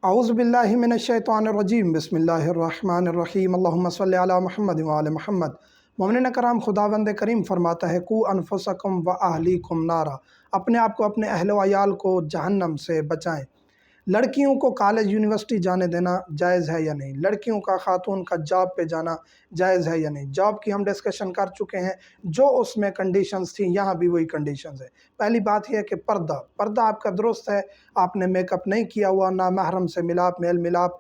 اعوذ باللہ من الشیطان الرجیم، بسم اللہ الرحمن الرحیم، اللہم صلی علی محمد وعلی محمد۔ مومنین کرام، خداوند کریم فرماتا ہے قو انفسکم و اہلیکم نارا، اپنے آپ کو، اپنے اہل و عیال کو جہنم سے بچائیں۔ لڑکیوں کو کالج یونیورسٹی جانے دینا جائز ہے یا نہیں؟ لڑکیوں کا، خاتون کا جاب پہ جانا جائز ہے یا نہیں؟ جاب کی ہم ڈسکشن کر چکے ہیں، جو اس میں کنڈیشنز تھیں یہاں بھی وہی کنڈیشنز ہیں۔ پہلی بات یہ ہے کہ پردہ آپ کا درست ہے، آپ نے میک اپ نہیں کیا ہوا، نہ محرم سے ملاپ، میل ملاپ،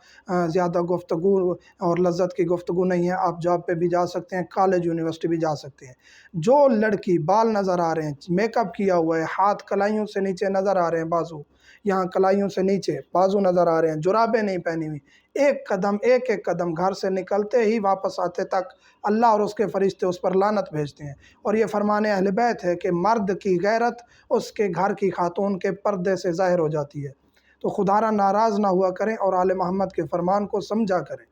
زیادہ گفتگو اور لذت کی گفتگو نہیں ہے، آپ جاب پہ بھی جا سکتے ہیں، کالج یونیورسٹی بھی جا سکتے ہیں۔ جو لڑکی بال نظر آ رہے ہیں، میک اپ کیا ہوا ہے، ہاتھ کلائیوں سے نیچے نظر آ رہے ہیں، بازو یہاں کلائیوں سے نیچے بازو نظر آ رہے ہیں، جرابیں نہیں پہنی ہوئی، ایک ایک قدم گھر سے نکلتے ہی واپس آتے تک اللہ اور اس کے فرشتے اس پر لعنت بھیجتے ہیں۔ اور یہ فرمان اہل بیت ہے کہ مرد کی غیرت اس کے گھر کی خاتون کے پردے سے ظاہر ہو جاتی ہے۔ تو خدا را ناراض نہ ہوا کریں اور آل محمد کے فرمان کو سمجھا کریں،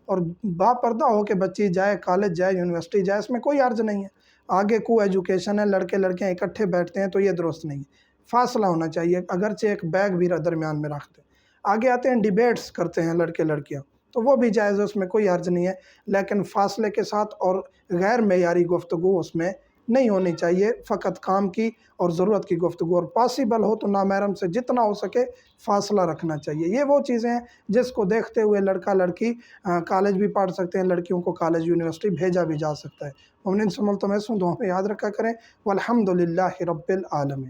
اور با پردہ ہو کہ بچی جائے کالج جائے یونیورسٹی جائے، اس میں کوئی عرض نہیں ہے۔ آگے کو ایجوکیشن ہے، لڑکے لڑکیاں اکٹھے بیٹھتے ہیں تو یہ درست نہیں ہے، فاصلہ ہونا چاہیے، اگرچہ ایک بیگ بھی درمیان میں رکھتے ہیں۔ آگے آتے ہیں ڈیبیٹس کرتے ہیں لڑکے لڑکیاں، تو وہ بھی جائز ہے، اس میں کوئی حرج نہیں ہے، لیکن فاصلے کے ساتھ اور غیر معیاری گفتگو اس میں نہیں ہونی چاہیے، فقط کام کی اور ضرورت کی گفتگو، اور پاسبل ہو تو نامحرم سے جتنا ہو سکے فاصلہ رکھنا چاہیے۔ یہ وہ چیزیں ہیں جس کو دیکھتے ہوئے لڑکا لڑکی کالج بھی پڑھ سکتے ہیں، لڑکیوں کو کالج یونیورسٹی بھیجا بھی جا سکتا ہے۔ مومنین سے ملتمس ہوں، دعاؤں میں یاد رکھا کریں۔ والحمدللہ رب العالمین۔